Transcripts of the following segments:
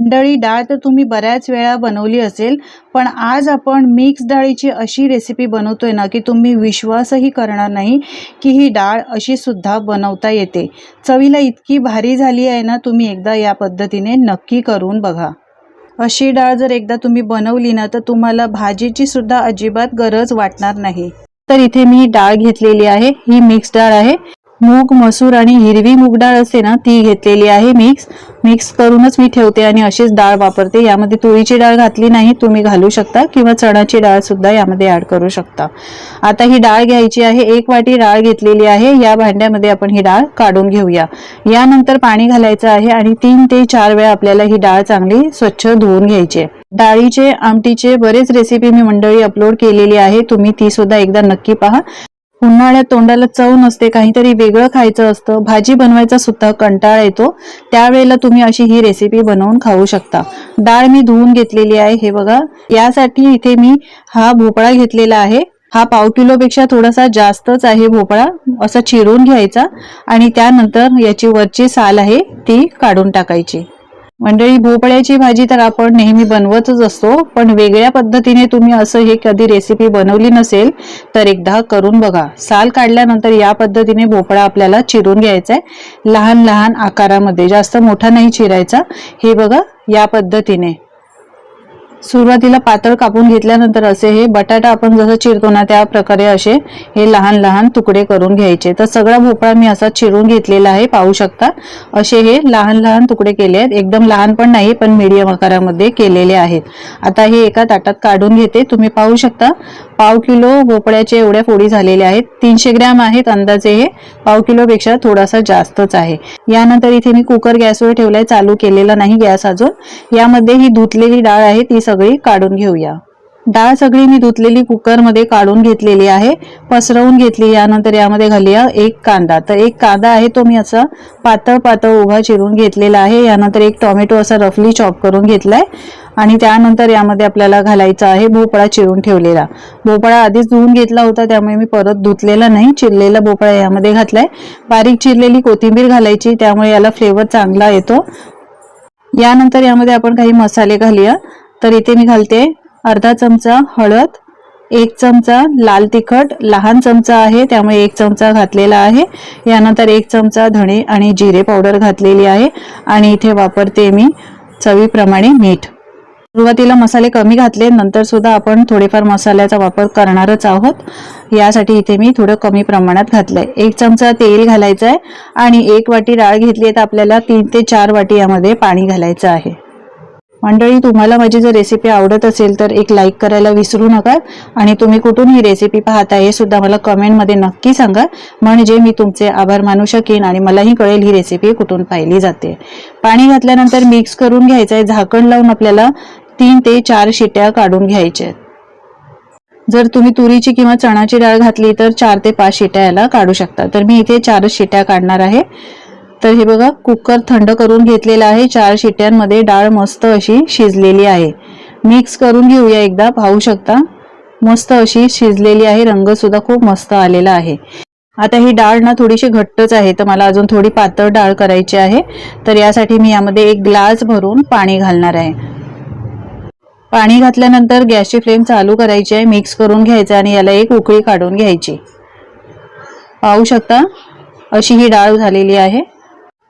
मंडळी, डाळ तर तुम्ही बऱ्याच वेळा बनवली असेल, पण आज आपण मिक्स डाळीची अशी रेसिपी बनवतोय ना, की तुम्ही विश्वासही करणार नाही की ही डाळ अशी सुद्धा बनवता येते. चवीला इतकी भारी झाली आहे ना, तुम्ही एकदा या पद्धतीने नक्की करून बघा. अशी डाळ जर एकदा तुम्ही बनवली ना, तर तुम्हाला भाजीची सुद्धा अजिबात गरज वाटणार नाही. तर इथे मी डाळ घेतलेली आहे, ही मिक्स डाळ आहे. मूग, मसूर आणि हिरवी मूग डाळ असते ना, ती घेतलेली आहे. मिक्स करूनच मी ठेवते आणि अशीच डाळ वापरते. यामध्ये तुरीची डाळ घातली नाही, तुम्ही घालू शकता किंवा चण्याची डाळ सुद्धा यामध्ये ऍड करू शकता. आता ही डाळ घ्यायची आहे. 1 वाटी डाळ घेतलेली आहे. या भांड्यामध्ये आपण ही डाळ काढून घेऊया. यानंतर पाणी घालायचं आहे आणि 3 ते 4 वेळा आपल्याला ही डाळ चांगली स्वच्छ धुवून घ्यायची. डाळीचे आमटीचे बरेच रेसिपी मी मंडळी अपलोड केलेली आहे, तुम्ही ती सुद्धा एकदा नक्की पहा. उन्हाळ्यात तोंडाला चव नसते, काहीतरी वेगळं खायचं असतं, भाजी बनवायचा सुद्धा कंटाळा येतो, त्यावेळेला तुम्ही अशी ही रेसिपी बनवून खाऊ शकता. डाळ मी धुवून घेतलेली आहे, हे बघा. यासाठी इथे मी हा भोपळा घेतलेला आहे. हा पाव किलोपेक्षा थोडासा जास्तच आहे भोपळा. असा चिरून घ्यायचा आणि त्यानंतर याची वरची साल आहे ती काढून टाकायची. मंडळी, भोपळ्याची भाजी तर आपण नेहमी बनवतच असतो, पण वेगळ्या पद्धतीने तुम्ही असं हे कधी रेसिपी बनवली नसेल तर एकदा करून बघा. साल काढल्यानंतर या पद्धतीने भोपळा आपल्याला चिरून घ्यायचा आहे, लहान लहान आकारामध्ये, जास्त मोठा नाही चिरायचा. हे बघा, या पद्धतीने सुरुवातीला पातळ कापून घेतल्यानंतर असे हे बटाटा आपण जसं चिरतो ना, त्या प्रकारे असे हे लहान लहान तुकडे करून घ्यायचे. तर सगळा भोपळा मी असा चिरून घेतलेला आहे, पाहू शकता. असे हे लहान लहान तुकडे केले आहेत, एकदम लहान पण नाही, पण मीडियम आकारामध्ये केलेले आहेत. आता हे एका ताटात काढून घेते. तुम्ही पाहू शकता, पाव किलो भोपळ्याचे एवढ्या फोडी झालेल्या आहेत. 300 ग्रॅम आहेत अंदाजे. हे पाव किलोपेक्षा थोडासा जास्तच आहे. यानंतर इथे मी कुकर गॅसवर ठेवलाय, चालू केलेला नाही गॅस अजून. यामध्ये ही धुतलेली डाळ आहे ती सगळी काढून घेऊया. डाळ सगळी मी धुतलेली कुकरमध्ये काढून घेतलेली आहे, पसरवून घेतली. यानंतर यामध्ये घालूया 1 कांदा. तर 1 कांदा आहे तो मी असा पातळ पातळ उभा चिरून घेतलेला आहे. यानंतर 1 टोमॅटो असा रफली चॉप करून घेतलाय आणि त्यानंतर यामध्ये आपल्याला घालायचा आहे भोपळा चिरून ठेवलेला. भोपळा आधीच धुवून घेतला होता, त्यामुळे मी परत धुतलेला नाही. चिरलेला भोपळा यामध्ये घातलाय. बारीक चिरलेली कोथिंबीर घालायची, त्यामुळे याला फ्लेवर चांगला येतो. यानंतर यामध्ये आपण काही मसाले घालूया. तर इथे मी घालते अर्धा चमचा हळद, 1 चमचा लाल तिखट, लहान चमचा आहे त्यामुळे 1 चमचा घातलेला आहे. यानंतर 1 चमचा धणे आणि जिरे पावडर घातलेली आहे आणि इथे वापरते मी चवीप्रमाणे मीठ. सुरुवातीला मसाले कमी घातले, नंतर सुद्धा आपण थोडेफार मसाल्याचा वापर करणारच आहोत, यासाठी इथे मी थोडं कमी प्रमाणात घातलंय. 1 चमचा तेल घालायचं आहे आणि 1 वाटी डाळ घेतली आहे, तर आपल्याला 3 ते 4 वाटी यामध्ये पाणी घालायचं आहे. मंडळी, तुम्हाला माझी जर रेसिपी आवडत असेल तर एक लाईक करायला विसरू नका आणि तुम्ही कुठून ही रेसिपी पाहता हे सुद्धा मला कमेंटमध्ये नक्की सांगा, म्हणजे मी तुमचे आभार मानू शकेन आणि मलाही कळेल ही रेसिपी कुठून पाहिली जाते. पाणी घातल्यानंतर मिक्स करून घ्यायचं आहे. झाकण लावून आपल्याला 3 ते 4 शिट्या काढून घ्यायच्या. जर तुम्ही तुरीची किंवा चणाची डाळ घातली तर 4 ते 5 शिट्या याला काढू शकता. तर मी इथे 4 शिट्या काढणार आहे. तर हे बघा, कुकर थंड करून घेतलेला आहे. 4 शिट्यांमध्ये डाळ मस्त अशी शिजलेली आहे. मिक्स करून घेऊया एकदा. पाहू शकता मस्त अशी शिजलेली आहे, रंग सुद्धा खूप मस्त आलेला आहे. आता ही डाळ ना थोडीशी घट्टच आहे, तर मला अजून थोडी पातळ डाळ करायची आहे. तर यासाठी मी यामध्ये 1 ग्लास भरून पाणी घालणार आहे. पाणी घातल्यानंतर गॅसची फ्लेम चालू करायची आहे, मिक्स करून घ्यायचं आणि याला एक उकळी काढून घ्यायची. पाहू शकता अशी ही डाळ झालेली आहे.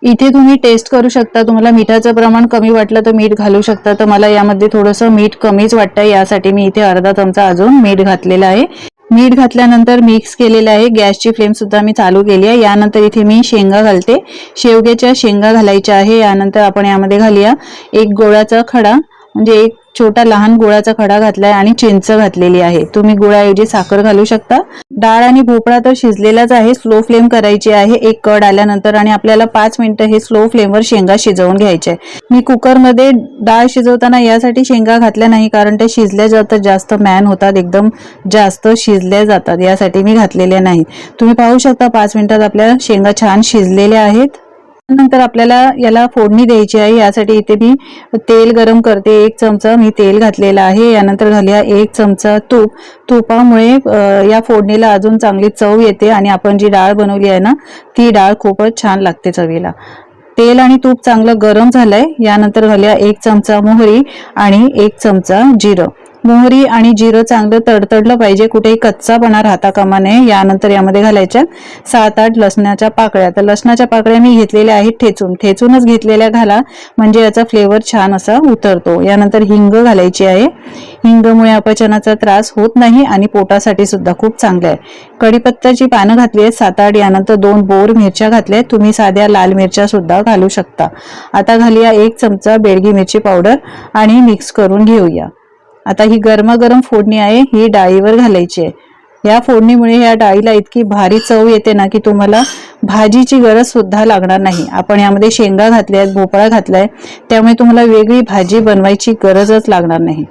इथे तुम्ही टेस्ट करू शकता, तुम्हाला मिठाचं प्रमाण कमी वाटलं तर मीठ घालू शकता. तर मला यामध्ये थोडंसं मीठ कमीच वाटतंय, यासाठी मी इथे अर्धा चमचा अजून मीठ घातलेलं आहे. मीठ घातल्यानंतर मिक्स केलेलं आहे. गॅसची फ्लेम सुद्धा मी चालू केली आहे. यानंतर इथे मी शेंगा घालते, शेवग्याच्या शेंगा घालायच्या आहे. यानंतर आपण यामध्ये घालूया 1 गोळाचा खडा, म्हणजे 1 छोटा लहान गुळाचा खडा घातलाय आणि चिंच घातलेली आहे. तुम्ही गुळाऐवजी साखर घालू शकता. डाळ आणि भोपळा तर शिजलेलाच आहे. स्लो फ्लेम करायची आहे 1 कड आल्यानंतर आणि आपल्याला 5 मिनिटं हे स्लो फ्लेमवर शेंगा शिजवून घ्यायचे. मी कुकरमध्ये डाळ शिजवताना यासाठी शेंगा घातल्या नाही, कारण ते शिजल्या जातात, जास्त मॅन होतात, एकदम जास्त शिजल्या जातात, यासाठी मी घातलेले नाही. तुम्ही पाहू शकता 5 मिनिटात आपल्या शेंगा छान शिजलेल्या आहेत. नंतर आपल्याला याला फोडणी द्यायची आहे. यासाठी इथे मी तेल गरम करते. 1 चमचा मी तेल घातलेला आहे. यानंतर घालूया 1 चमचा तूप. तुपामुळे या फोडणीला अजून चांगली चव येते आणि आपण जी डाळ बनवली आहे ना, ती डाळ खूपच छान लागते चवीला. तेल आणि तूप चांगलं गरम झालंय. यानंतर घालूया 1 चमचा मोहरी आणि 1 चमचा जिरं. मोहरी आणि जिरं चांगलं तडतडलं पाहिजे, कुठेही कच्चापणा राहता कामा नये. यानंतर यामध्ये घालायच्या 7-8 लसणाच्या पाकळ्या. तर लसणाच्या पाकळ्या मी घेतलेल्या आहेत ठेचूनच घेतलेल्या घाला, म्हणजे याचा फ्लेवर छान असा उतरतो. यानंतर हिंग घालायची आहे. हिंगमुळे अपचनाचा त्रास होत नाही आणि पोटासाठी सुद्धा खूप चांगले आहे. कढीपत्त्याची पानं घातली आहेत 7-8. यानंतर 2 बोर मिरच्या घातल्या. तुम्ही साध्या लाल मिरच्या सुद्धा घालू शकता. आता घालूया 1 चमचा बेडगी मिरची पावडर आणि मिक्स करून घेऊया. आता ही गरमागरम फोडणी आहे, ही डाळीवर घालायची आहे. या फोडणीमुळे या डाळीला इतकी भारी चव येते ना की तुम्हाला भाजीची गरज सुद्धा लागणार नाही. आपण यामध्ये शेंगा घातल्या आहेत, भोपळा घातलाय, त्यामुळे तुम्हाला वेगळी भाजी बनवायची गरजच लागणार नाही.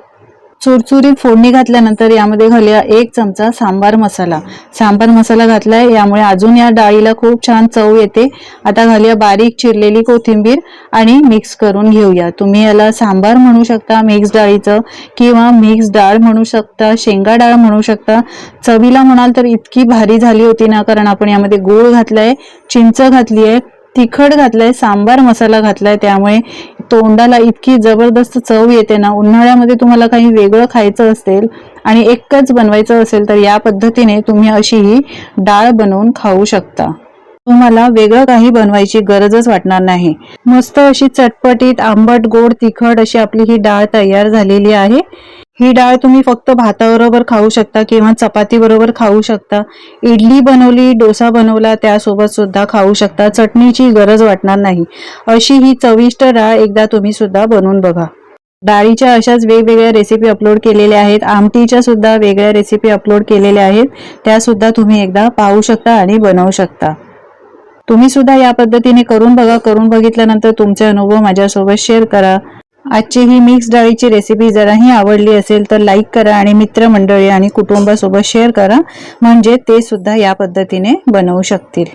चुरचुरीत फोडणी घातल्यानंतर यामध्ये घालूया 1 चमचा सांबार मसाला. सांबार मसाला घातलाय, यामुळे अजून या डाळीला खूप छान चव येते. आता घालूया बारीक चिरलेली कोथिंबीर आणि मिक्स करून घेऊया. तुम्ही याला सांबार म्हणू शकता मिक्स डाळीचं, किंवा मिक्स डाळ म्हणू शकता, शेंगा डाळ म्हणू शकता. चवीला म्हणाल तर इतकी भारी झाली होती ना, कारण आपण यामध्ये गूळ घातलाय, चिंच घातली आहे, तिखट घातलाय, सांबार मसाला घातलाय, त्यामुळे तोंडाला इतकी जबरदस्त चव येते ना. उन्हाळ्यामध्ये तुम्हाला काही वेगळं खायचं असेल आणि एकच बनवायचं असेल तर या पद्धतीने तुम्ही अशी ही डाळ बनवून खाऊ शकता. तुम्हाला वेगळं काही बनवायची गरजच वाटणार नाही. मस्त अशी चटपटीत आंबट गोड तिखट अशी आपली ही डाळ तयार झालेली आहे. ही डाळ तुम्ही फक्त भाताबरोबर खाऊ शकता किंवा चपाती बरोबर खाऊ शकता. इडली बनवली, डोसा बनवला त्यासोबत सुद्धा खाऊ शकता. चटणीची गरज वाटणार नाही. अशी ही चविष्ट डाळ एकदा तुम्ही सुद्धा बनवून बघा. डाळीच्या अशाच वेगवेगळ्या रेसिपी अपलोड केलेल्या आहेत. आमटीच्या सुद्धा वेगळ्या रेसिपी अपलोड केलेल्या आहेत, त्या सुद्धा तुम्ही एकदा पाहू शकता आणि बनवू शकता. तुम्ही सुद्धा या पद्धतीने करून बघा. करून बघितल्यानंतर तुमचे अनुभव माझ्यासोबत शेअर करा. आजची ही मिक्स डाळीची रेसिपी जराही आवडली असेल तर लाईक करा आणि मित्रमंडळी आणि कुटुंबासोबत शेअर करा, म्हणजे ते सुद्धा या पद्धतीने बनवू शकतील.